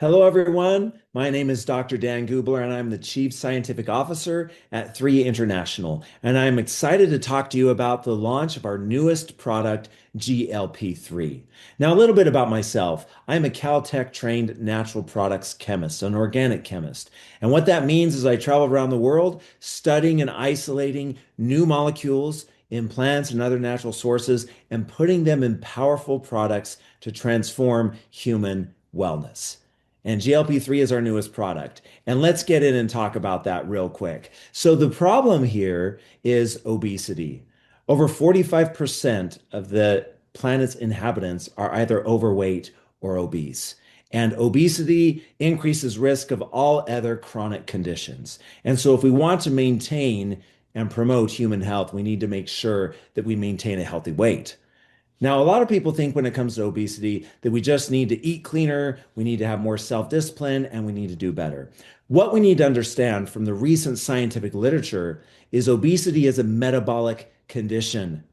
Hello, everyone. My name is Dr. Dan Gubler, and I'm the Chief Scientific Officer at 3 International. And I'm excited to talk to you about the launch of our newest product, GLP-3. Now, a little bit about myself. I'm a Caltech trained natural products chemist, an organic chemist. And what that means is I travel around the world studying and isolating new molecules in plants and other natural sources and putting them in powerful products to transform human wellness. And GLP-3 is our newest product. And let's get in and talk about that real quick. So, the problem here is obesity. Over 45% of the planet's inhabitants are either overweight or obese. And obesity increases risk of all other chronic conditions. And so, if we want to maintain and promote human health, we need to make sure that we maintain a healthy weight. Now, a lot of people think when it comes to obesity that we just need to eat cleaner, we need to have more self-discipline, and we need to do better. What we need to understand from the recent scientific literature is obesity is a metabolic condition.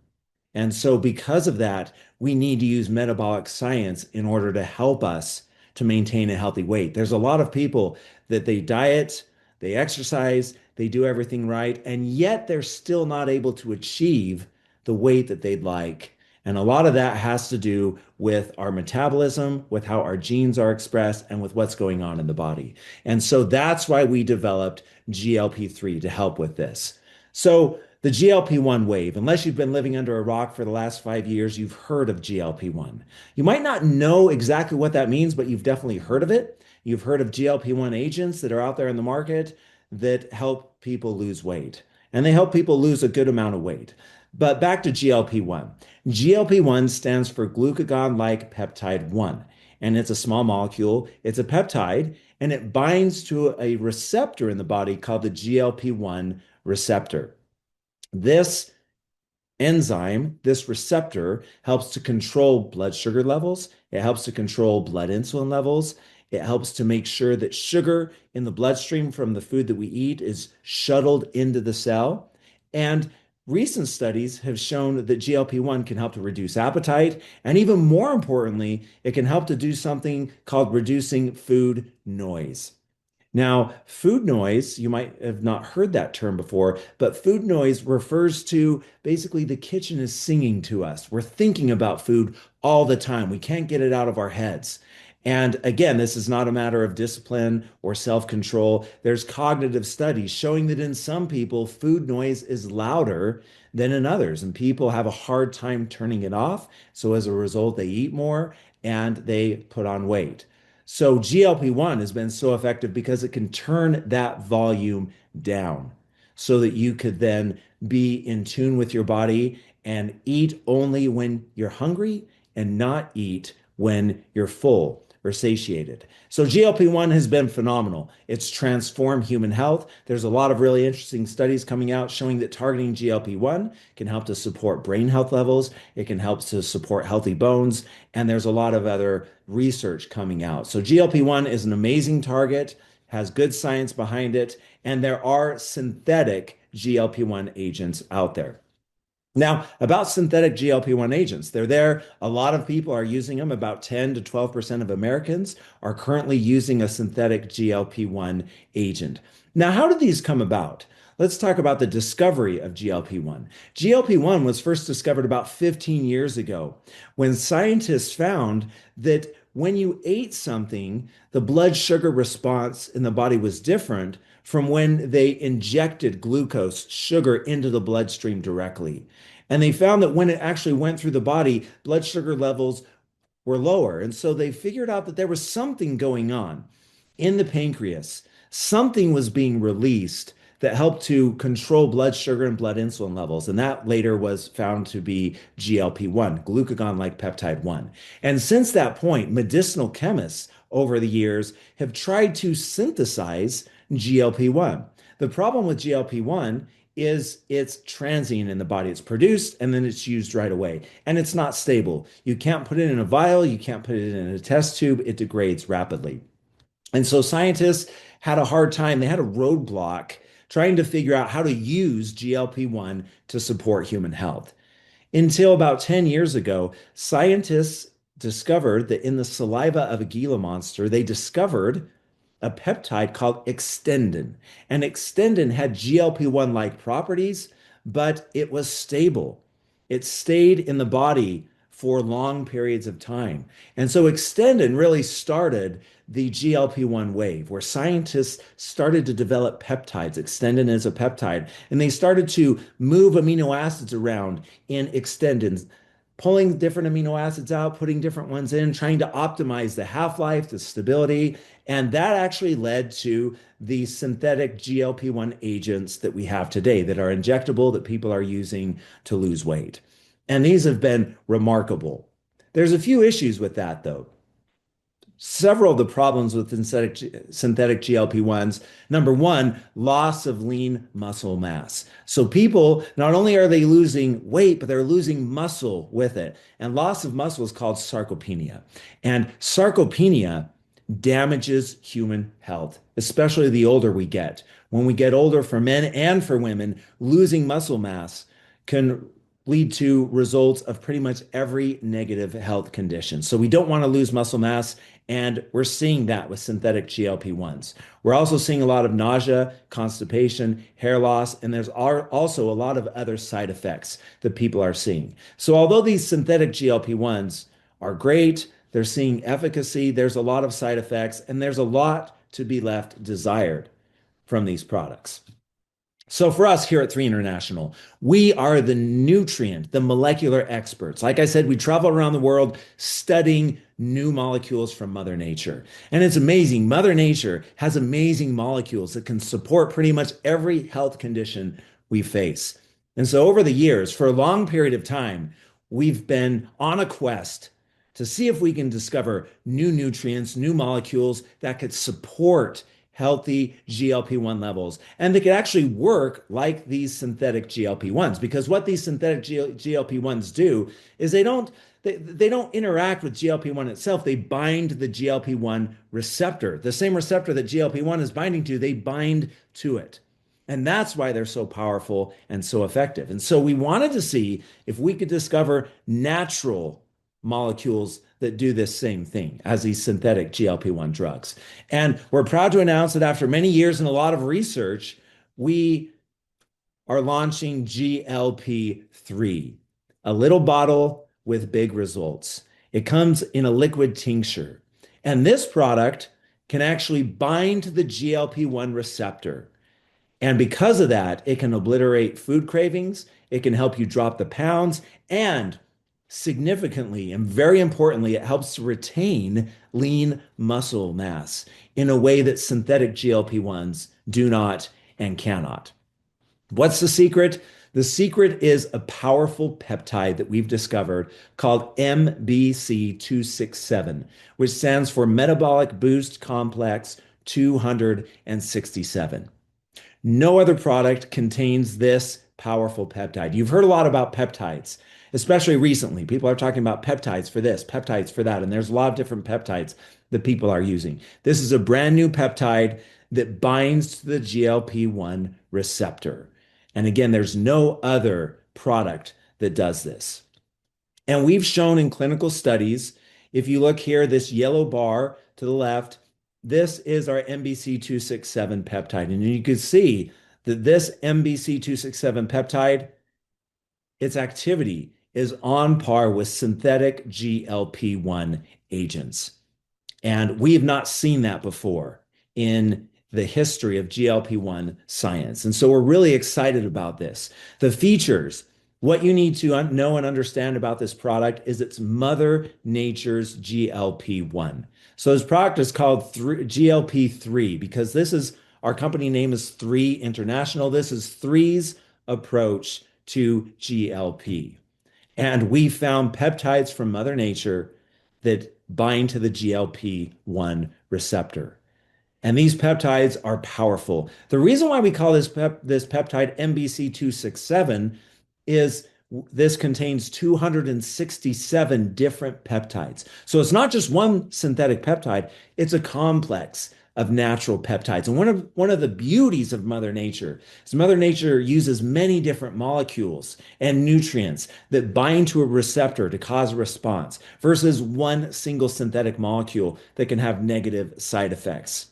And so, because of that, we need to use metabolic science in order to help us to maintain a healthy weight. There's a lot of people that they diet, they exercise, they do everything right, and yet they're still not able to achieve the weight that they'd like. And a lot of that has to do with our metabolism, with how our genes are expressed, and with what's going on in the body. And so that's why we developed GLP-3 to help with this. So the GLP-1 wave, unless you've been living under a rock for the last 5 years, you've heard of GLP-1. You might not know exactly what that means, but you've definitely heard of it. You've heard of GLP-1 agents that are out there in the market that help people lose weight. And they help people lose a good amount of weight. But back to GLP-1. GLP-1 stands for glucagon-like peptide 1, and it's a small molecule. It's a peptide, and it binds to a receptor in the body called the GLP-1 receptor. This enzyme, this receptor, helps to control blood sugar levels. It helps to control blood insulin levels. It helps to make sure that sugar in the bloodstream from the food that we eat is shuttled into the cell. And recent studies have shown that GLP-1 can help to reduce appetite, and even more importantly, it can help to do something called reducing food noise. Now, food noise, you might have not heard that term before, but food noise refers to basically the kitchen is singing to us. We're thinking about food all the time. We can't get it out of our heads. And again, this is not a matter of discipline or self-control. There's cognitive studies showing that in some people, food noise is louder than in others, and people have a hard time turning it off. So as a result, they eat more and they put on weight. So GLP-1 has been so effective because it can turn that volume down so that you could then be in tune with your body and eat only when you're hungry and not eat when you're full or satiated. So GLP-1 has been phenomenal. It's transformed human health. There's a lot of really interesting studies coming out showing that targeting GLP-1 can help to support brain health levels. It can help to support healthy bones. And there's a lot of other research coming out. So GLP-1 is an amazing target, has good science behind it, and there are synthetic GLP-1 agents out there. Now, about synthetic GLP-1 agents, they're there. A lot of people are using them. About 10 to 12% of Americans are currently using a synthetic GLP-1 agent. Now, how did these come about? Let's talk about the discovery of GLP-1. GLP-1 was first discovered about 15 years ago when scientists found that when you ate something, the blood sugar response in the body was different from when they injected glucose, sugar, into the bloodstream directly. And they found that when it actually went through the body, blood sugar levels were lower. And so they figured out that there was something going on in the pancreas. Something was being released that helped to control blood sugar and blood insulin levels. And that later was found to be GLP-1, glucagon-like peptide 1. And since that point, medicinal chemists over the years have tried to synthesize GLP-1. The problem with GLP-1 is it's transient in the body. It's produced and then it's used right away. And it's not stable. You can't put it in a vial, you can't put it in a test tube, it degrades rapidly. And so scientists had a hard time, they had a roadblock trying to figure out how to use GLP-1 to support human health. Until about 10 years ago, scientists discovered that in the saliva of a Gila monster, they discovered a peptide called extendin. And extendin had GLP-1 like properties, but it was stable. It stayed in the body for long periods of time. And so extendin really started the GLP-1 wave, where scientists started to develop peptides. Extendin is a peptide, and they started to move amino acids around in extendins, pulling different amino acids out, putting different ones in, trying to optimize the half-life, the stability. And that actually led to the synthetic GLP-1 agents that we have today that are injectable, that people are using to lose weight. And these have been remarkable. There's a few issues with that, though. Several of the problems with synthetic GLP-1s. Number one, loss of lean muscle mass. So people, not only are they losing weight, but they're losing muscle with it. And loss of muscle is called sarcopenia. And sarcopenia damages human health, especially the older we get. When we get older, for men and for women, losing muscle mass can lead to results of pretty much every negative health condition. So we don't want to lose muscle mass, and we're seeing that with synthetic GLP-1s. We're also seeing a lot of nausea, constipation, hair loss, and there's also a lot of other side effects that people are seeing. So although these synthetic GLP-1s are great, they're seeing efficacy, there's a lot of side effects, and there's a lot to be left desired from these products. So for us here at 3 International, we are the nutrient, the molecular experts. Like I said, we travel around the world studying new molecules from Mother Nature. And it's amazing. Mother Nature has amazing molecules that can support pretty much every health condition we face. And so over the years, for a long period of time, we've been on a quest to see if we can discover new nutrients, new molecules that could support healthy GLP-1 levels, and they could actually work like these synthetic GLP-1s. Because what these synthetic GLP-1s do is they don't interact with GLP-1 itself. They bind the GLP-1 receptor, the same receptor that GLP-1 is binding to. They bind to it. And that's why they're so powerful and so effective. And so we wanted to see if we could discover natural molecules that do this same thing as these synthetic GLP-1 drugs. And we're proud to announce that after many years and a lot of research, we are launching GLP-3, a little bottle with big results. It comes in a liquid tincture. And this product can actually bind to the GLP-1 receptor. And because of that, it can obliterate food cravings, it can help you drop the pounds, and significantly and very importantly, it helps to retain lean muscle mass in a way that synthetic GLP-1s do not and cannot. What's the secret? The secret is a powerful peptide that we've discovered called MBC267, which stands for Metabolic Boost Complex 267. No other product contains this powerful peptide. You've heard a lot about peptides, especially recently. People are talking about peptides for this, peptides for that, and there's a lot of different peptides that people are using. This is a brand new peptide that binds to the GLP-1 receptor. And again, there's no other product that does this. And we've shown in clinical studies, if you look here, this yellow bar to the left, this is our MBC267 peptide. And you can see that this MBC267 peptide, its activity is on par with synthetic GLP-1 agents. And we have not seen that before in the history of GLP-1 science. And so we're really excited about this. The features, what you need to know and understand about this product is it's Mother Nature's GLP-1. So this product is called GLP-3 because this is, our company name is 3 International. This is 3's approach to GLP. And we found peptides from Mother Nature that bind to the GLP-1 receptor. And these peptides are powerful. The reason why we call this peptide MBC267 is this contains 267 different peptides. So it's not just one synthetic peptide, it's a complex of natural peptides. And one of the beauties of Mother Nature is Mother Nature uses many different molecules and nutrients that bind to a receptor to cause a response versus one single synthetic molecule that can have negative side effects.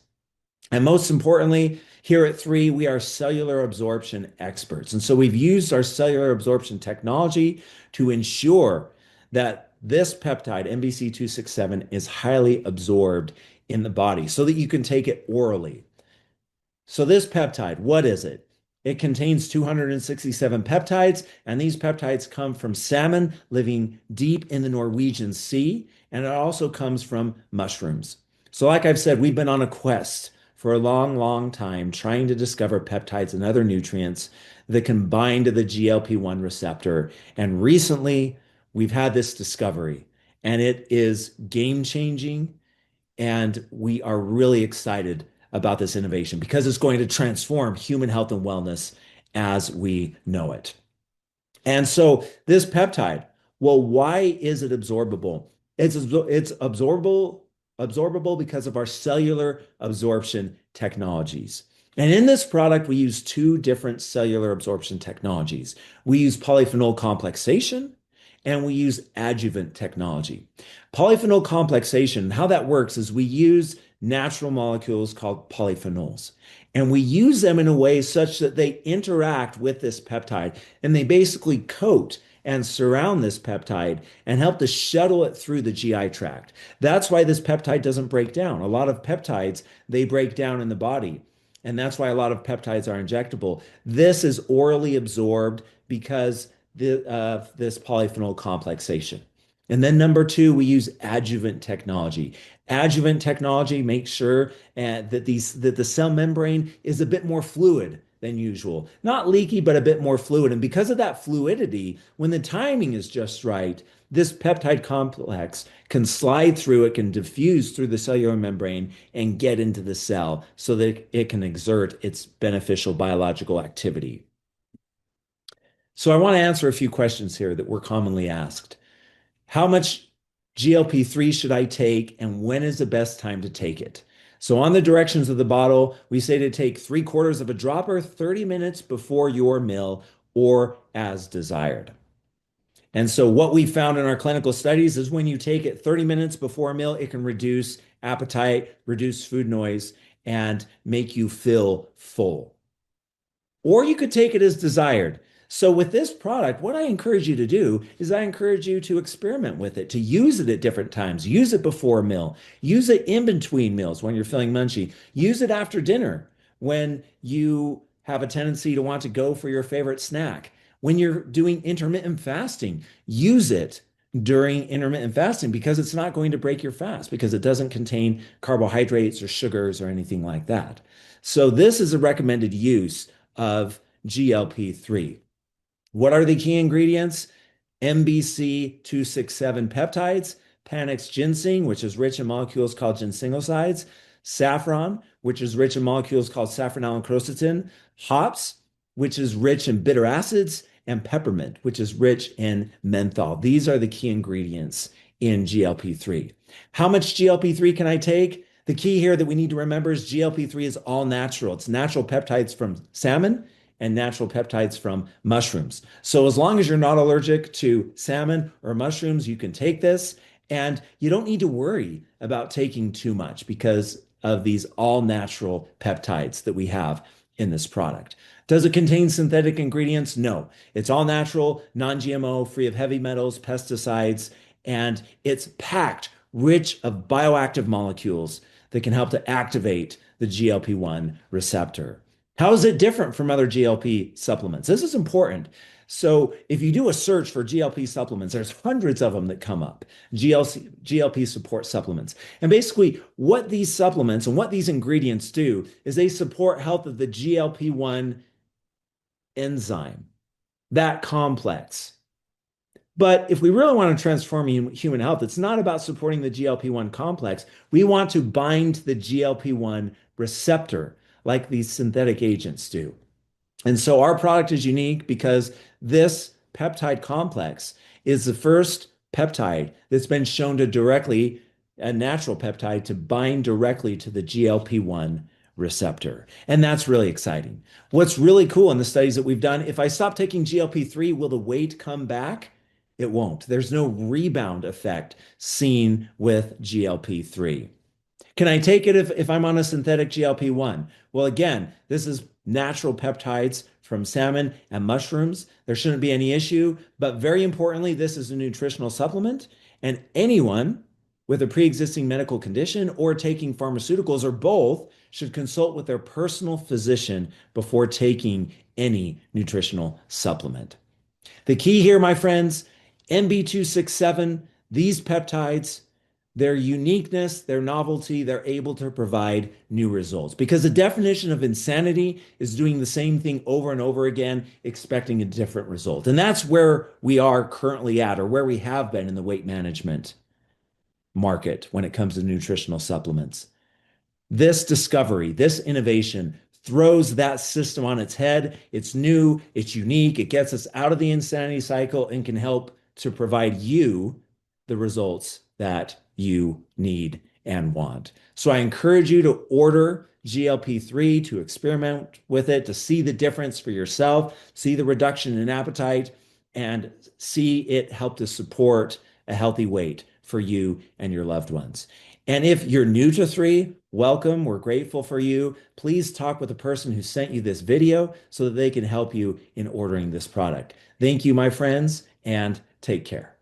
And most importantly, here at 3, we are cellular absorption experts. And so we've used our cellular absorption technology to ensure that this peptide, MBC267, is highly absorbed in the body so that you can take it orally. So this peptide, what is it? It contains 267 peptides, and these peptides come from salmon living deep in the Norwegian Sea, and it also comes from mushrooms. So, like I've said, we've been on a quest for a long, long time trying to discover peptides and other nutrients that can bind to the GLP-1 receptor. And recently, we've had this discovery, and it is game changing. And we are really excited about this innovation because it's going to transform human health and wellness as we know it. And so this peptide, well, why is it absorbable? It's absorbable because of our cellular absorption technologies. And in this product, we use two different cellular absorption technologies. We use polyphenol complexation and we use adjuvant technology. Polyphenol complexation, how that works is we use natural molecules called polyphenols. And we use them in a way such that they interact with this peptide and they basically coat and surround this peptide and help to shuttle it through the GI tract. That's why this peptide doesn't break down. A lot of peptides, they break down in the body. And that's why a lot of peptides are injectable. This is orally absorbed because of this polyphenol complexation. And then number 2, we use adjuvant technology. Adjuvant technology makes sure that the cell membrane is a bit more fluid than usual. Not leaky, but a bit more fluid. And because of that fluidity, when the timing is just right, this peptide complex can slide through, it can diffuse through the cellular membrane and get into the cell so that it can exert its beneficial biological activity. So I want to answer a few questions here that were commonly asked. How much GLP-3 should I take, and when is the best time to take it? So on the directions of the bottle, we say to take 3/4 of a dropper 30 minutes before your meal or as desired. And so what we found in our clinical studies is when you take it 30 minutes before a meal, it can reduce appetite, reduce food noise, and make you feel full. Or you could take it as desired. So with this product, what I encourage you to do is I encourage you to experiment with it, to use it at different times. Use it before a meal. Use it in between meals when you're feeling munchy. Use it after dinner when you have a tendency to want to go for your favorite snack. When you're doing intermittent fasting, use it during intermittent fasting because it's not going to break your fast because it doesn't contain carbohydrates or sugars or anything like that. So this is a recommended use of GLP-3. What are the key ingredients? MBC267 peptides, Panax ginseng, which is rich in molecules called ginsenosides, saffron, which is rich in molecules called saffronal quercetin, hops, which is rich in bitter acids, and peppermint, which is rich in menthol. These are the key ingredients in GLP-3. How much GLP-3 can I take? The key here that we need to remember is GLP-3 is all natural. It's natural peptides from salmon and natural peptides from mushrooms. So as long as you're not allergic to salmon or mushrooms, you can take this. And you don't need to worry about taking too much because of these all natural peptides that we have in this product. Does it contain synthetic ingredients? No. It's all natural, non-GMO, free of heavy metals, pesticides, and it's packed rich of bioactive molecules that can help to activate the GLP-1 receptor. How is it different from other GLP supplements? This is important. So if you do a search for GLP supplements, there's hundreds of them that come up, GLP support supplements. And basically what these supplements and what these ingredients do is they support health of the GLP-1 enzyme, that complex. But if we really want to transform human health, it's not about supporting the GLP-1 complex. We want to bind the GLP-1 receptor like these synthetic agents do. And so our product is unique because this peptide complex is the first peptide that's been shown to directly a natural peptide to bind directly to the GLP-1 receptor. And that's really exciting. What's really cool in the studies that we've done, if I stop taking GLP-3, will the weight come back? It won't. There's no rebound effect seen with GLP-3. Can I take it if I'm on a synthetic GLP-1? Well, again, this is natural peptides from salmon and mushrooms. There shouldn't be any issue. But very importantly, this is a nutritional supplement, and anyone with a pre-existing medical condition or taking pharmaceuticals or both should consult with their personal physician before taking any nutritional supplement. The key here, my friends, MB267, these peptides, their uniqueness, their novelty, they're able to provide new results. Because the definition of insanity is doing the same thing over and over again, expecting a different result. And that's where we are currently at, or where we have been in the weight management market when it comes to nutritional supplements. This discovery, this innovation throws that system on its head. It's new, it's unique, it gets us out of the insanity cycle and can help to provide you the results that you need and want. So I encourage you to order GLP-3 to experiment with it, to see the difference for yourself, see the reduction in appetite, and see it help to support a healthy weight for you and your loved ones. And if you're new to 3, welcome. We're grateful for you. Please talk with the person who sent you this video so that they can help you in ordering this product. Thank you, my friends, and take care.